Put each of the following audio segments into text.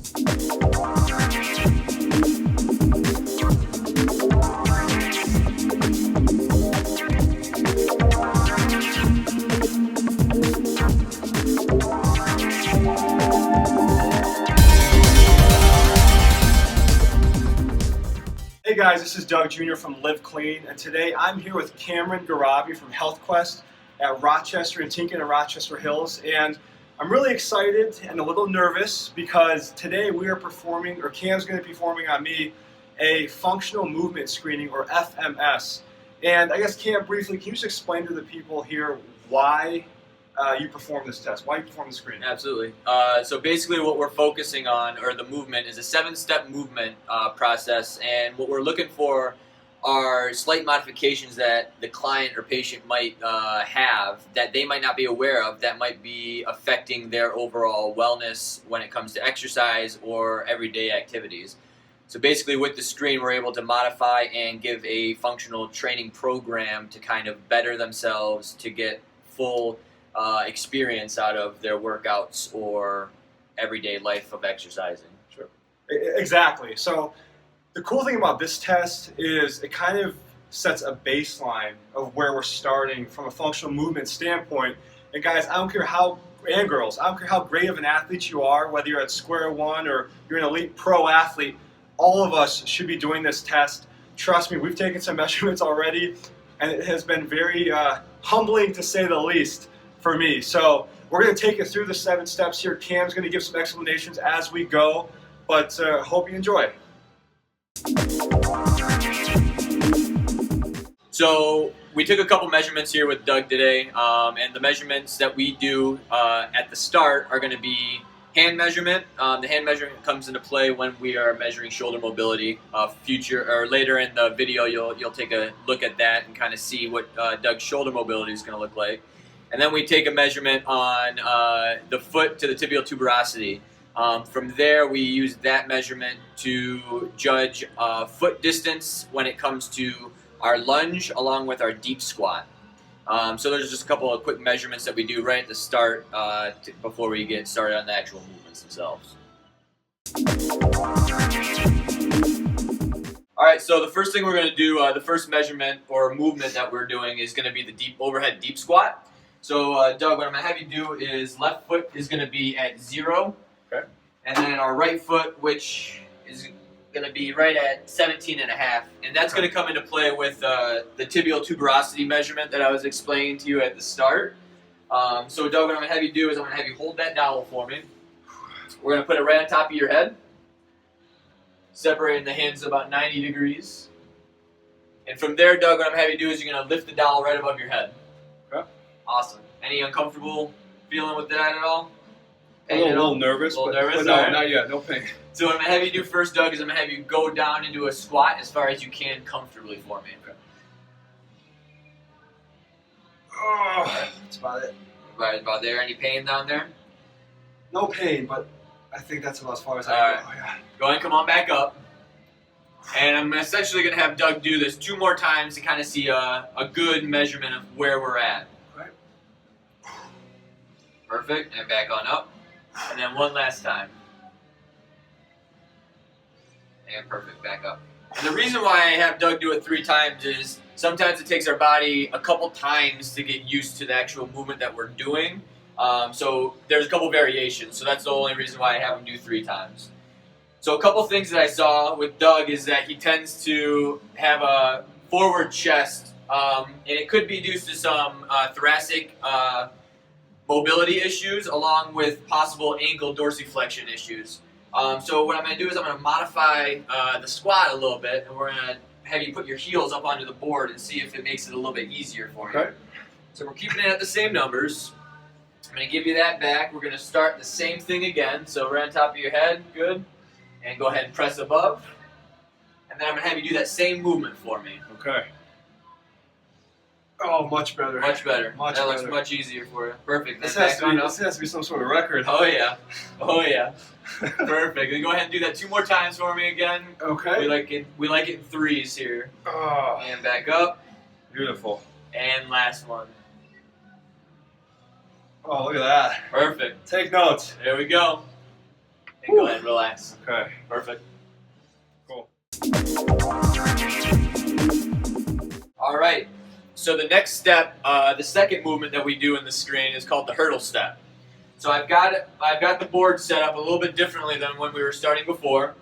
Hey guys, this is Doug Jr. from Live Clean, and today I'm here with Camron Gharavi from HealthQuest at Rochester and Tienken in Rochester Hills, and I'm really excited and a little nervous because today we are performing, or Cam's going to be performing on me, a functional movement screening, or FMS. And I guess Cam, briefly, can you just explain to the people here why you perform this test, why you perform the screening? Absolutely. So basically what we're focusing on, or the movement, is a 7-step movement process, and what we're looking for are slight modifications that the client or patient might have that they might not be aware of that might be affecting their overall wellness when it comes to exercise or everyday activities. So basically with the screen we're able to modify and give a functional training program to kind of better themselves to get full experience out of their workouts or everyday life of exercising. Sure. Exactly. So the cool thing about this test is it kind of sets a baseline of where we're starting from a functional movement standpoint. And guys, I don't care how, and girls, I don't care how great of an athlete you are, whether you're at square one or you're an elite pro athlete, all of us should be doing this test. Trust me, we've taken some measurements already, and it has been very humbling to say the least for me. So we're going to take you through the 7 steps here. Cam's going to give some explanations as we go, but hope you enjoy. So we took a couple measurements here with Doug today, and the measurements that we do at the start are going to be hand measurement. The hand measurement comes into play when we are measuring shoulder mobility. Later in the video, you'll take a look at that and kind of see what Doug's shoulder mobility is going to look like. And then we take a measurement on the foot to the tibial tuberosity. From there, we use that measurement to judge foot distance when it comes to our lunge along with our deep squat. So there's just a couple of quick measurements that we do right at the start before we get started on the actual movements themselves. All right, so the first thing we're going to do, the first measurement or movement that we're doing is going to be the overhead deep squat. So Doug, what I'm going to have you do is left foot is going to be at 0. Okay. And then our right foot, which is going to be right at 17.5, and that's going to come into play with the tibial tuberosity measurement that I was explaining to you at the start. So Doug, what I'm going to have you do is I'm going to have you hold that dowel for me. We're going to put it right on top of your head, separating the hands about 90 degrees. And from there, Doug, what I'm going to have you do is you're going to lift the dowel right above your head. Okay. Awesome. Any uncomfortable feeling with that at all? A little nervous, but no, right. Not yet. No pain. So what I'm going to have you do first, Doug, is I'm going to have you go down into a squat as far as you can comfortably for me. Okay. Oh, that's about it. Right about there. Any pain down there? No pain, but I think that's about as far as I All go. right. Yeah. Go ahead and come on back up. And I'm essentially going to have Doug do this 2 more times to kind of see a good measurement of where we're at. Right. Perfect. And back on up. And then one last time. And perfect, back up. And the reason why I have Doug do it 3 times is sometimes it takes our body a couple times to get used to the actual movement that we're doing. So there's a couple variations. So that's the only reason why I have him do 3 times. So a couple things that I saw with Doug is that he tends to have a forward chest. And it could be due to some thoracic mobility issues along with possible ankle dorsiflexion issues. So what I'm going to do is I'm going to modify the squat a little bit, and we're going to have you put your heels up onto the board and see if it makes it a little bit easier for you. Okay. So we're keeping it at the same numbers. I'm going to give you that back. We're going to start the same thing again. So right on top of your head, good. And go ahead and press above. And then I'm going to have you do that same movement for me. Okay. Oh, much better. Much better. Much that better. looks much easier for you. Perfect. This Then has, back on up. this has to be some sort of record. Oh yeah. Oh yeah. Perfect. Then go ahead and do that 2 more times for me again. Okay. We like it in 3s here. Oh, And back up. beautiful. And last one. Oh, look at that. Perfect. Take notes. There we go. And go ahead and relax. Okay. Perfect. Cool. All right. So the next step, the second movement that we do in the screen is called the hurdle step. So I've got the board set up a little bit differently than when we were starting before.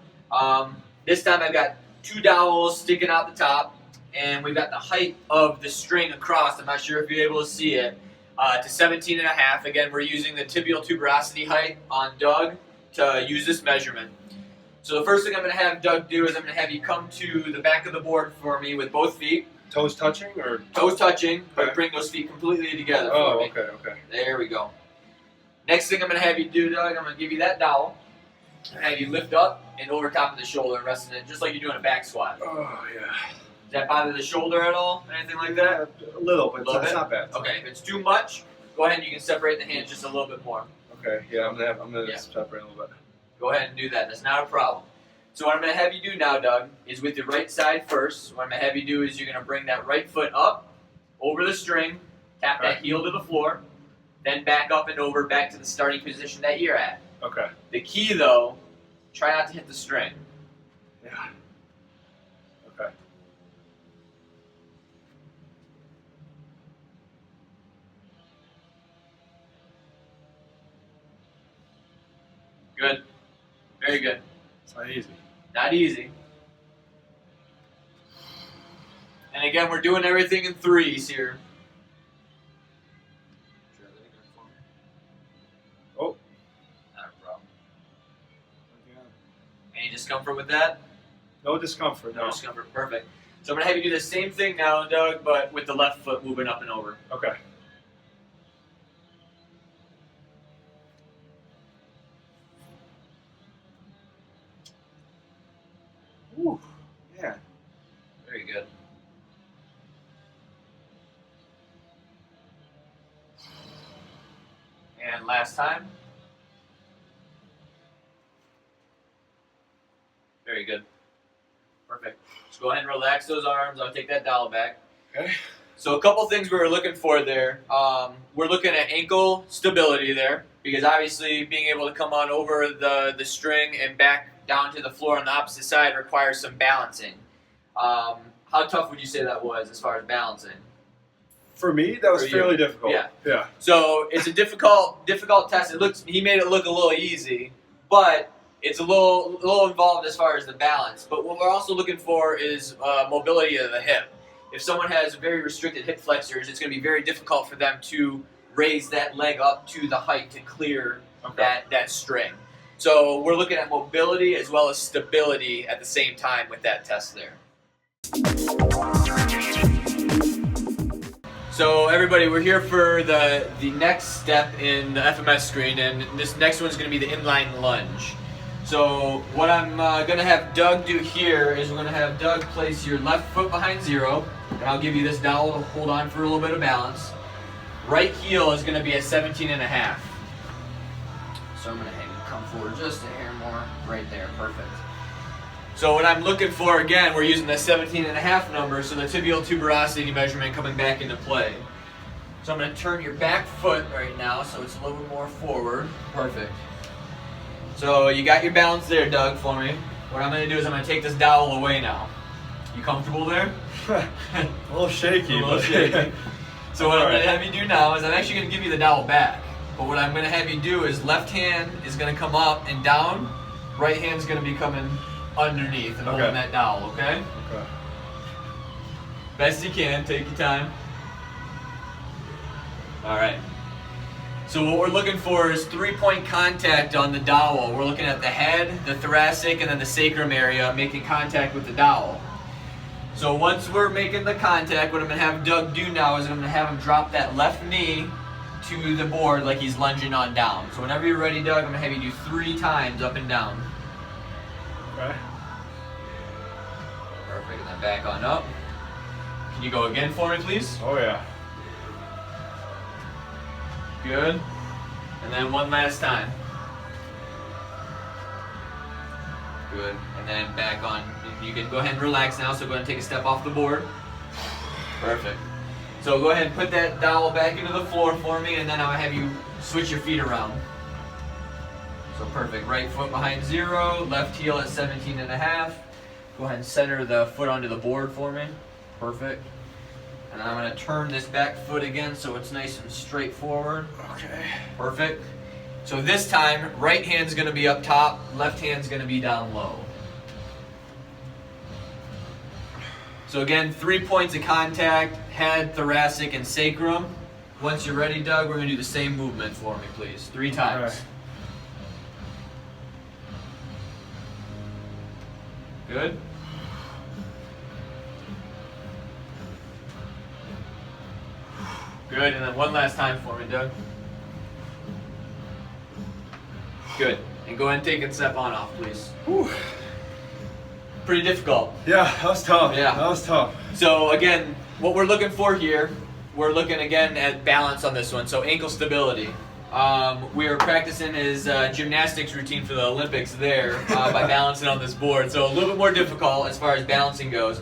This time I've got 2 dowels sticking out the top, and we've got the height of the string across. I'm not sure if you're able to see it. To 17.5. Again, we're using the tibial tuberosity height on Doug to use this measurement. So the first thing I'm going to have Doug do is I'm going to have you come to the back of the board for me with both feet. Toes touching or? Toes touching, but Okay. bring those feet completely together for Oh, me. okay. There we go. Next thing I'm going to have you do, Doug, I'm going to give you that dowel and have you lift up and over top of the shoulder and rest in it, just like you're doing a back squat. Oh, yeah. Does that bother the shoulder at all? Anything like that? A little, but Little it's bit? not bad. Okay, if it's too much, go ahead and you can separate the hands just a little bit more. Okay, yeah, I'm gonna Yeah. separate a little bit. Go ahead and do that. That's not a problem. So what I'm going to have you do now, Doug, is with the right side first. What I'm going to have you do is you're going to bring that right foot up over the string, tap that heel to the floor, then back up and over back to the starting position that you're at. Okay. The key, though, try not to hit the string. Yeah. Okay. Good. Very good. It's not easy. Not easy. And again, we're doing everything in threes here. Oh. Not a problem. Any discomfort with that? No discomfort. No No. discomfort. Perfect. So I'm going to have you do the same thing now, Doug, but with the left foot moving up and over. Okay. Whew. Yeah. Very good. And last time. Very good. Perfect. Just go ahead and relax those arms. I'll take that dowel back. Okay. So a couple things we were looking for there. We're looking at ankle stability there, because obviously being able to come on over the string and back down to the floor on the opposite side requires some balancing. How tough would you say that was as far as balancing? For me, that was For you. fairly difficult. Yeah. Yeah. So it's a difficult test. He made it look a little easy, but it's a little involved as far as the balance. But what we're also looking for is mobility of the hip. If someone has very restricted hip flexors, it's going to be very difficult for them to raise that leg up to the height to clear that string. So we're looking at mobility as well as stability at the same time with that test there. So everybody, we're here for the next step in the FMS screen, and this next one is going to be the inline lunge. So what I'm going to have Doug do here is we're going to have Doug place your left foot behind zero, and I'll give you this dowel to hold on for a little bit of balance. Right heel is going to be at 17.5. So I'm going to have you come forward just a hair more. Right there, perfect. So what I'm looking for, again, we're using the 17.5 number, so the tibial tuberosity measurement coming back into play. So I'm going to turn your back foot right now so it's a little bit more forward. Perfect. So you got your balance there, Doug, for me. What I'm going to do is I'm going to take this dowel away now. You comfortable there? A little shaky. A little shaky. So what I'm going to have you do now is I'm actually going to give you the dowel back. But what I'm going to have you do is left hand is going to come up and down. Right hand's going to be coming underneath and holding that dowel, okay? Okay. Best you can, take your time. Alright. So what we're looking for is 3-point contact on the dowel. We're looking at the head, the thoracic, and then the sacrum area making contact with the dowel. So once we're making the contact, what I'm going to have Doug do now is I'm going to have him drop that left knee to the board like he's lunging on down. So whenever you're ready, Doug, I'm going to have you do 3 times up and down. Okay. Perfect, and then back on up. Can you go again for me, please? Oh yeah. Good. And then one last time. Good. And then back on. You can go ahead and relax now, so go ahead and take a step off the board. Perfect. So go ahead and put that dowel back into the floor for me, and then I'm going to have you switch your feet around. So perfect. Right foot behind 0, left heel at 17.5. Go ahead and center the foot onto the board for me. Perfect. And I'm going to turn this back foot again so it's nice and straight forward. Okay. Perfect. So this time, right hand's going to be up top, left hand's going to be down low. So again, 3 points of contact, head, thoracic, and sacrum. Once you're ready, Doug, we're going to do the same movement for me, please. 3 times. Okay. Good. Good, and then one last time for me, Doug. Good. And go ahead and take a step on off, please. Whew. Pretty difficult. Yeah, that was tough. Yeah. That was tough. So again, what we're looking for here, we're looking again at balance on this one. So ankle stability. We are practicing his gymnastics routine for the Olympics there by balancing on this board. So a little bit more difficult as far as balancing goes.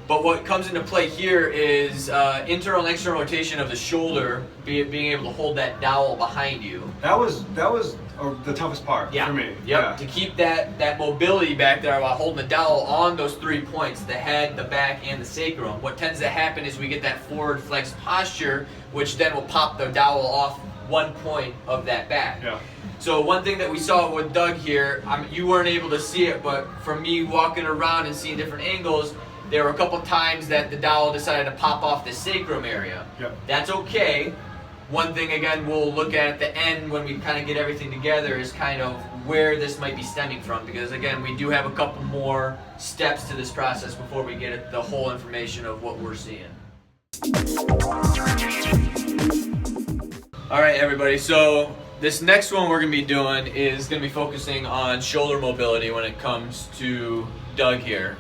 But what comes into play here is internal and external rotation of the shoulder, being able to hold that dowel behind you. That was the toughest part for me. Yep. Yeah. To keep that mobility back there while holding the dowel on those 3 points, the head, the back, and the sacrum. What tends to happen is we get that forward flexed posture, which then will pop the dowel off 1 point of that back. Yeah. So one thing that we saw with Doug here, you weren't able to see it, but from me walking around and seeing different angles, there were a couple times that the dowel decided to pop off the sacrum area. Yep. That's okay. One thing, again, we'll look at the end when we kind of get everything together is kind of where this might be stemming from. Because, again, we do have a couple more steps to this process before we get the whole information of what we're seeing. All right, everybody. So this next one we're going to be doing is going to be focusing on shoulder mobility when it comes to Doug here.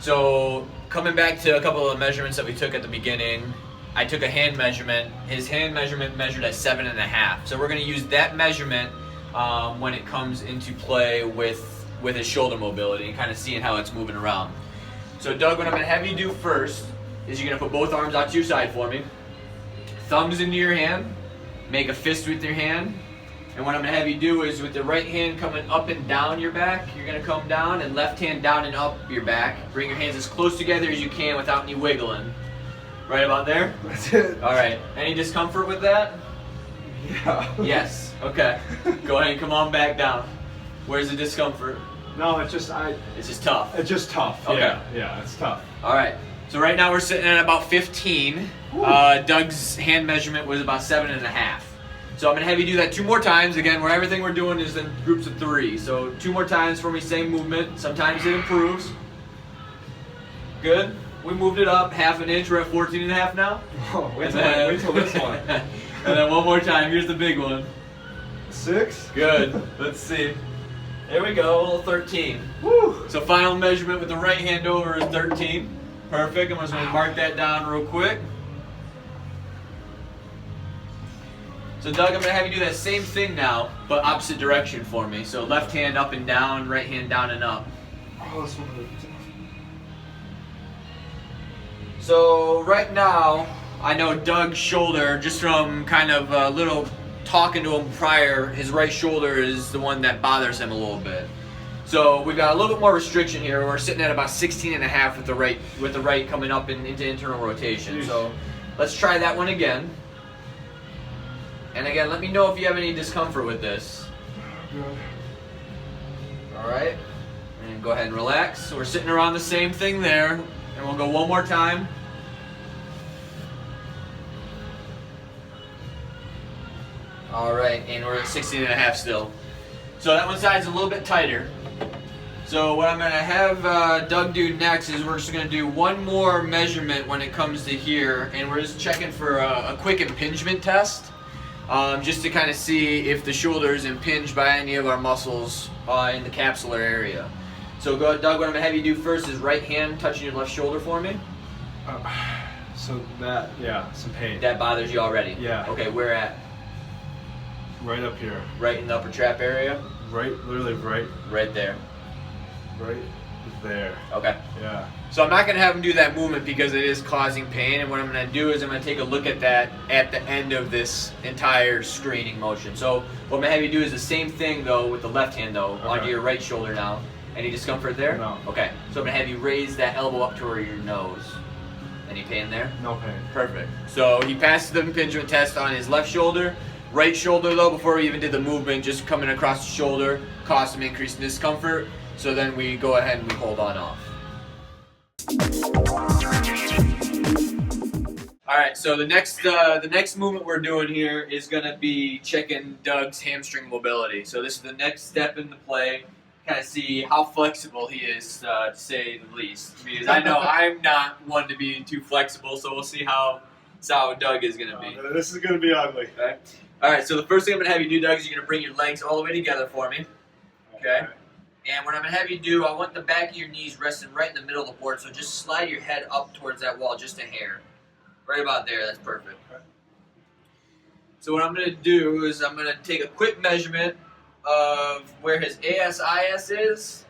So coming back to a couple of the measurements that we took at the beginning, I took a hand measurement. His hand measurement measured at 7.5. So we're going to use that measurement when it comes into play with his shoulder mobility and kind of seeing how it's moving around. So Doug, what I'm going to have you do first is you're going to put both arms out to your side for me. Thumbs into your hand. Make a fist with your hand. And what I'm going to have you do is with the right hand coming up and down your back, you're going to come down, and left hand down and up your back. Bring your hands as close together as you can without any wiggling. Right about there? That's it. All right. Any discomfort with that? Yeah. Yes. Okay. Go ahead and come on back down. Where's the discomfort? No, it's just It's just tough. It's just tough. Okay. Yeah, it's tough. All right. So right now we're sitting at about 15. Doug's hand measurement was about 7.5. So I'm going to have you do that 2 more times. Again, where everything we're doing is in groups of 3. So 2 more times for me, same movement. Sometimes it improves. Good. We moved it up ½ an inch. We're at 14.5 now. Oh, wait till this one. And then one more time. Here's the big one. 6. Good. Let's see. There we go. A little 13. Woo. So final measurement with the right hand over is 13. Perfect. I'm just going to mark that down real quick. So Doug, I'm going to have you do that same thing now, but opposite direction for me. So left hand up and down, right hand down and up. Oh, this one. So right now, I know Doug's shoulder, just from kind of a little talking to him prior, his right shoulder is the one that bothers him a little bit. So we've got a little bit more restriction here. We're sitting at about 16.5 with the right coming up into internal rotation. So let's try that one again. And again, let me know if you have any discomfort with this. Good. All right. And go ahead and relax. So we're sitting around the same thing there. And we'll go one more time. All right, and we're at 16.5 still. So that one side's a little bit tighter. So what I'm going to have Doug do next is we're just going to do one more measurement when it comes to here. And we're just checking for a quick impingement test. Just to kind of see if the shoulder is impinged by any of our muscles in the capsular area. So Doug, what I'm going to have you do first is right hand touching your left shoulder for me. So that, some pain. That bothers you already? Yeah. Okay, where at? Right up here. Right in the upper trap area? Right, literally right. Right there. Right. there. Okay. Yeah. So I'm not going to have him do that movement because it is causing pain, and what I'm going to do is I'm going to take a look at that at the end of this entire screening motion. So what I'm going to have you do is the same thing though with the left hand though, onto your right shoulder now. Any discomfort there? No. Okay. So I'm going to have you raise that elbow up toward your nose. Any pain there? No pain. Perfect. So he passed the impingement test on his left shoulder. Right shoulder though, before we even did the movement, just coming across the shoulder caused some increased discomfort. So then we go ahead and we hold on off. All right, so the next movement we're doing here is gonna be checking Doug's hamstring mobility. So this is the next step in the play, kind of see how flexible he is, to say the least. Because I know I'm not one to be too flexible, so we'll see how Doug is gonna be. This is gonna be ugly. Okay. All right, so the first thing I'm gonna have you do, Doug, is you're gonna bring your legs all the way together for me. Okay. And what I'm going to have you do, I want the back of your knees resting right in the middle of the board, so just slide your head up towards that wall just a hair. Right about there, that's perfect. Okay. So what I'm going to do is I'm going to take a quick measurement of where his ASIS is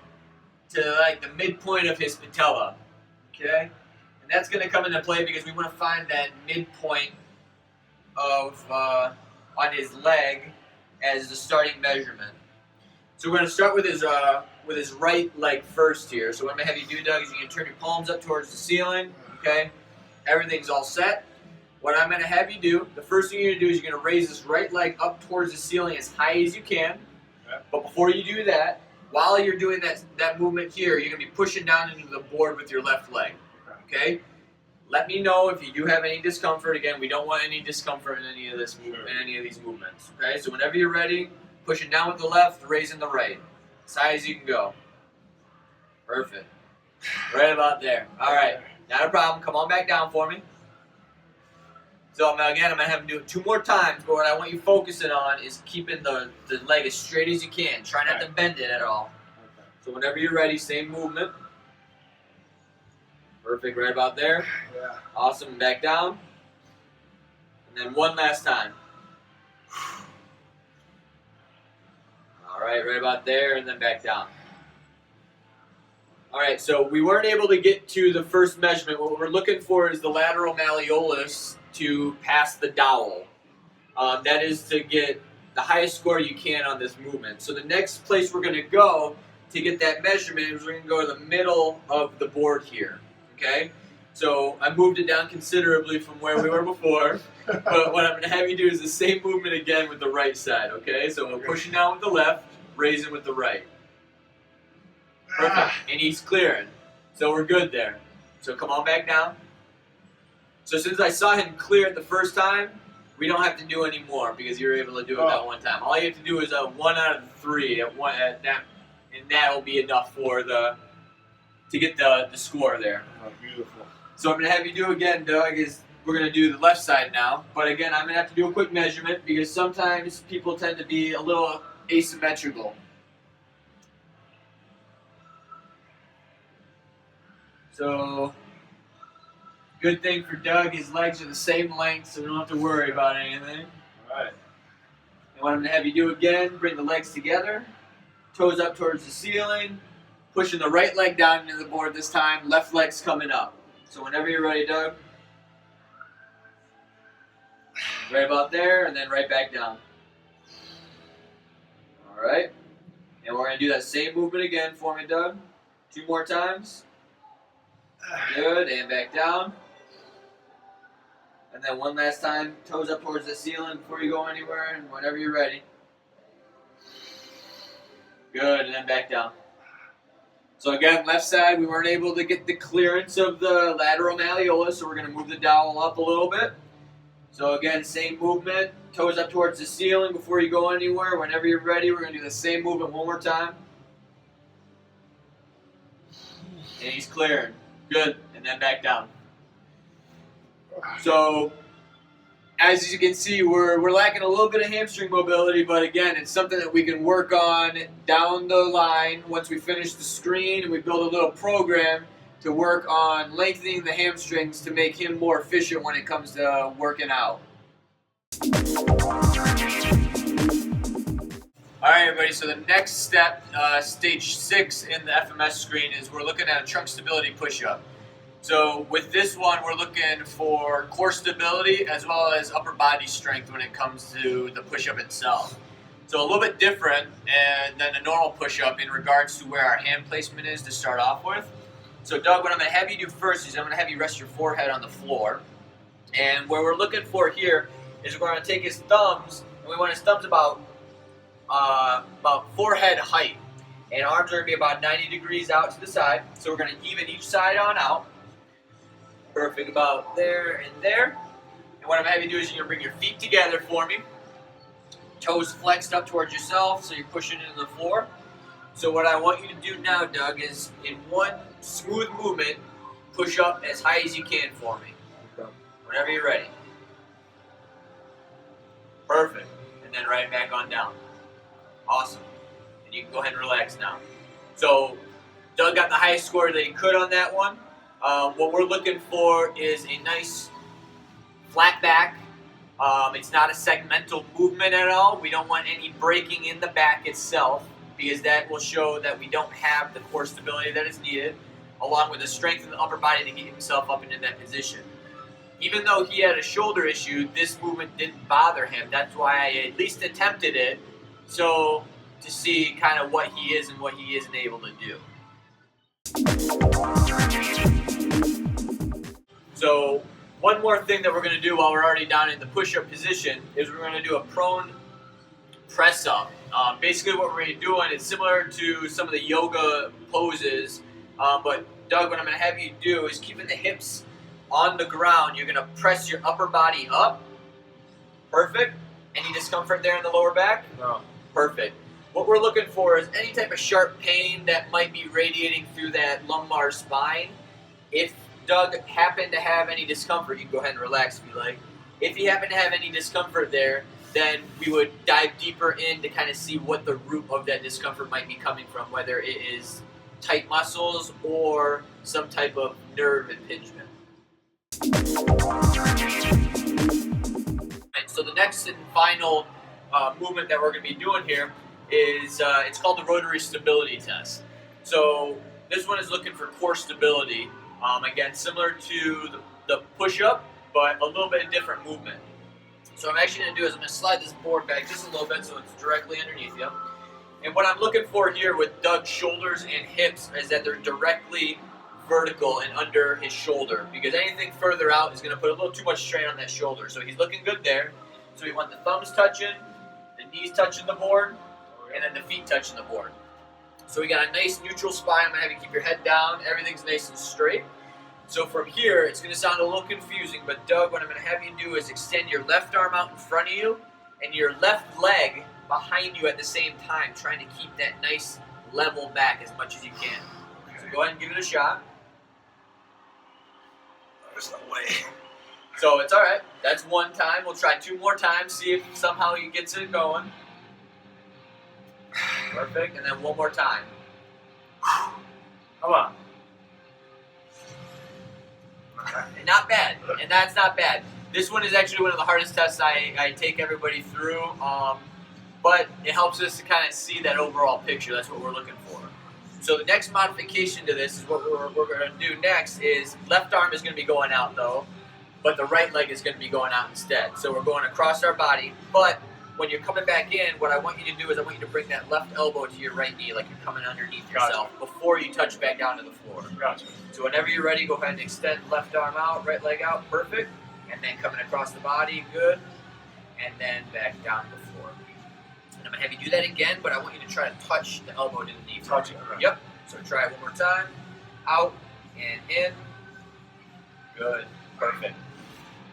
to like the midpoint of his patella. Okay? And that's going to come into play because we want to find that midpoint of on his leg as the starting measurement. So we're going to start with his right leg first here. So what I'm going to have you do, Doug, is you're going to turn your palms up towards the ceiling. Okay? Everything's all set. What I'm going to have you do, the first thing you're going to do is you're going to raise this right leg up towards the ceiling as high as you can. Okay. But before you do that, while you're doing that movement here, you're going to be pushing down into the board with your left leg. Okay? Let me know if you do have any discomfort. Again, we don't want any discomfort in any of this movement, in any of these movements. Okay? So whenever you're ready, pushing down with the left, raising the right. As high as you can go. Perfect. Right about there. All right. Not a problem. Come on back down for me. So again, I'm going to have him do it 2 more times, but what I want you focusing on is keeping the leg as straight as you can. Try not to bend it at all. Okay. So whenever you're ready, same movement. Perfect. Right about there. Yeah. Awesome. Back down. And then one last time. All right, right about there, and then back down. All right, so we weren't able to get to the first measurement. What we're looking for is the lateral malleolus to pass the dowel. That is to get the highest score you can on this movement. So the next place we're going to go to get that measurement is we're going to go to the middle of the board here. Okay? So I moved it down considerably from where we were before. But what I'm going to have you do is the same movement again with the right side. Okay? So we're pushing down with the left, raising with the right. Perfect. And he's clearing. So we're good there. So come on back down. So since I saw him clear it the first time, we don't have to do any more because you're able to do it that one time. All you have to do is 1 out of 3 at that, and that'll be enough for to get the score there. Oh, beautiful. So I'm going to have you do again, Doug, is we're going to do the left side now. But again, I'm going to have to do a quick measurement because sometimes people tend to be a little asymmetrical. So, good thing for Doug, his legs are the same length, so we don't have to worry about anything. All right. And what I'm going to have you do again, bring the legs together, toes up towards the ceiling, pushing the right leg down into the board this time, left leg's coming up. So whenever you're ready, Doug, right about there, and then right back down. All right. And we're going to do that same movement again for me, Doug. 2 more times. Good, and back down. And then one last time, toes up towards the ceiling before you go anywhere, and whenever you're ready. Good, and then back down. So again, left side, we weren't able to get the clearance of the lateral malleolus, so we're going to move the dowel up a little bit. So again, same movement, toes up towards the ceiling before you go anywhere. Whenever you're ready, we're going to do the same movement 1 more time. And he's clearing. Good, and then back down. So, as you can see, we're lacking a little bit of hamstring mobility, but again, it's something that we can work on down the line once we finish the screen and we build a little program to work on lengthening the hamstrings to make him more efficient when it comes to working out. All All right, everybody. So the next step, stage 6 in the FMS screen, is we're looking at a trunk stability push-up. So with this one, we're looking for core stability as well as upper body strength when it comes to the push-up itself. So a little bit different than a normal push-up in regards to where our hand placement is to start off with. So Doug, what I'm going to have you do first is I'm going to have you rest your forehead on the floor. And what we're looking for here is we're going to take his thumbs, and we want his thumbs about forehead height, and arms are going to be about 90 degrees out to the side. So we're going to even each side on out. Perfect, about there and there. And what I'm going to have you do is you're going to bring your feet together for me. Toes flexed up towards yourself, so you're pushing into the floor. So what I want you to do now, Doug, is in one smooth movement, push up as high as you can for me. Whenever you're ready. Perfect. And then right back on down. Awesome. And you can go ahead and relax now. So Doug got the highest score that he could on that one. What we're looking for is a nice flat back. It's not a segmental movement at all. We don't want any breaking in the back itself, because that will show that we don't have the core stability that is needed, along with the strength in the upper body to get himself up into that position. Even though he had a shoulder issue, this movement didn't bother him. That's why I at least attempted it, so to see kind of what he is and what he isn't able to do. So one more thing that we're going to do while we're already down in the push-up position is we're going to do a prone press-up. Basically what we're doing is similar to some of the yoga poses, but Doug, what I'm going to have you do is keeping the hips on the ground. You're going to press your upper body up. Perfect. Any discomfort there in the lower back? No. Perfect. What we're looking for is any type of sharp pain that might be radiating through that lumbar spine. If Doug happened to have any discomfort, you can go ahead and relax if you like. If you happen to have any discomfort there, then we would dive deeper in to kind of see what the root of that discomfort might be coming from, whether it is tight muscles or some type of nerve impingement. And so the next and final movement that we're going to be doing here is it's called the rotary stability test. So this one is looking for core stability. Again, similar to the push-up, but a little bit different movement. So what I'm actually going to do is I'm going to slide this board back just a little bit so it's directly underneath you. And what I'm looking for here with Doug's shoulders and hips is that they're directly vertical and under his shoulder, because anything further out is going to put a little too much strain on that shoulder. So he's looking good there. So we want the thumbs touching, the knees touching the board, and then the feet touching the board. So we got a nice neutral spine. I'm going to have you keep your head down. Everything's nice and straight. So from here, it's going to sound a little confusing, but Doug, what I'm going to have you do is extend your left arm out in front of you and your left leg behind you at the same time, trying to keep that nice level back as much as you can. So go ahead and give it a shot. There's no way. So it's all right. That's one time. We'll try 2 more times, see if somehow he gets it going. Perfect. And then one more time. Come on. And not bad. And that's not bad. This one is actually one of the hardest tests I take everybody through, but it helps us to kind of see that overall picture. That's what we're looking for. So the next modification to this is what we're going to do next is left arm is going to be going out though, but the right leg is going to be going out instead. So we're going across our body, but when you're coming back in, what I want you to do is I want you to bring that left elbow to your right knee like you're coming underneath yourself before you touch back down to the floor. Gotcha. So whenever you're ready, go ahead and extend left arm out, right leg out, perfect. And then coming across the body, good. And then back down to the floor. And I'm going to have you do that again, but I want you to try to touch the elbow to the knee. Touch it, right. Yep. So try it one more time. Out and in. Good. Perfect.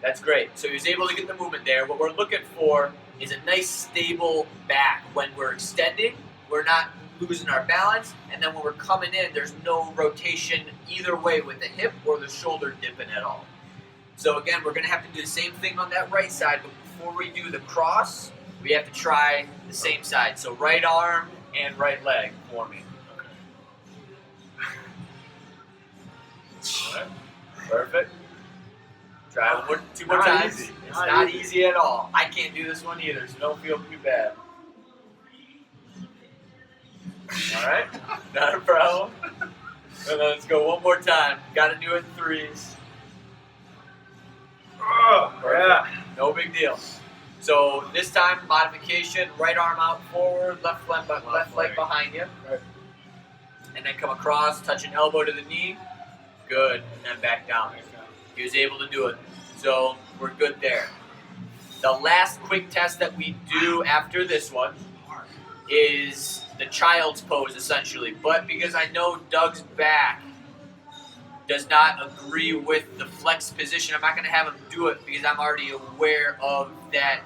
That's great. So he was able to get the movement there. What we're looking for is a nice stable back. When we're extending, we're not losing our balance, and then when we're coming in, there's no rotation either way with the hip or the shoulder dipping at all. So again, we're going to have to do the same thing on that right side, but before we do the cross, we have to try the same side. So right arm and right leg for me. Okay. Perfect. Try it 2 more Not times. easy. It's not easy at all. I can't do this one either, so don't feel too bad. All right, not a problem. And then let's go one more time. Got to do it in threes. Oh, yeah. No big deal. So this time, modification, right arm out forward, left leg behind you. Right. And then come across, touch an elbow to the knee. Good, and then back down. He was able to do it. So we're good there. The last quick test that we do after this one is the child's pose, essentially. But because I know Doug's back does not agree with the flex position, I'm not going to have him do it because I'm already aware of that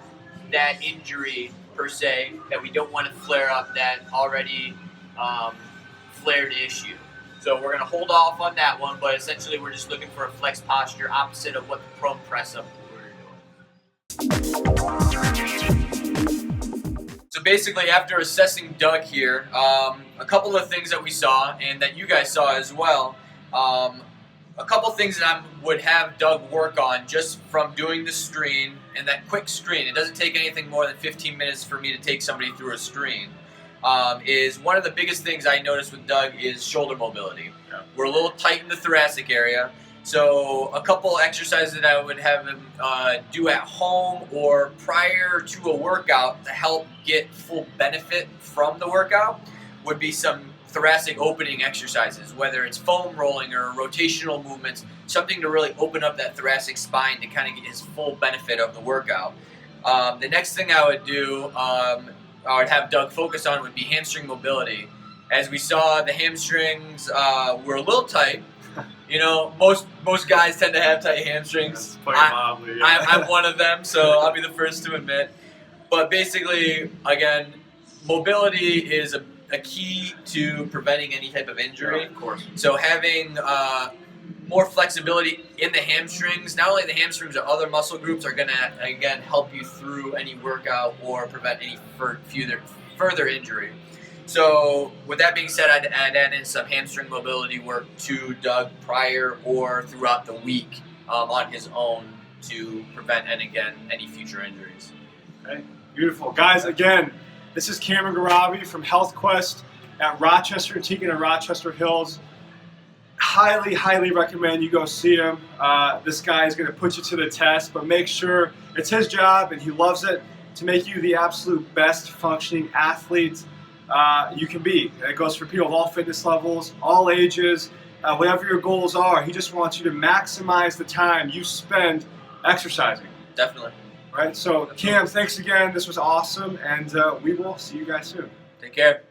injury, per se, that we don't want to flare up that already flared issue. So we're going to hold off on that one, but essentially we're just looking for a flex posture opposite of what the prone press up we were doing. So basically, after assessing Doug here, a couple of things that we saw and that you guys saw as well, a couple things that I would have Doug work on just from doing the screen and that quick screen. It doesn't take anything more than 15 minutes for me to take somebody through a screen. Is one of the biggest things I noticed with Doug is shoulder mobility. Yeah. We're a little tight in the thoracic area, so a couple exercises that I would have him do at home or prior to a workout to help get full benefit from the workout would be some thoracic opening exercises, whether it's foam rolling or rotational movements, something to really open up that thoracic spine to kind of get his full benefit of the workout. The next thing I would do, I would have Doug focus on would be hamstring mobility. As we saw, the hamstrings were a little tight. You know, most guys tend to have tight hamstrings. I'm one of them, so I'll be the first to admit. But basically, again, mobility is a key to preventing any type of injury. Yeah, of course. So having more flexibility in the hamstrings, not only the hamstrings but other muscle groups are going to, again, help you through any workout or prevent any further injury. So with that being said, I'd add in some hamstring mobility work to Doug prior or throughout the week on his own to prevent, and again, any future injuries. Okay, beautiful. Guys, again, this is Camron Gharavi from HealthQuest at Rochester and Tienken in Rochester Hills. Highly, highly recommend you go see him. This guy is going to put you to the test, but make sure it's his job and he loves it to make you the absolute best functioning athlete you can be. And it goes for people of all fitness levels, all ages, whatever your goals are. He just wants you to maximize the time you spend exercising. Definitely. Right, so Cam, thanks again. This was awesome, and we will see you guys soon. Take care.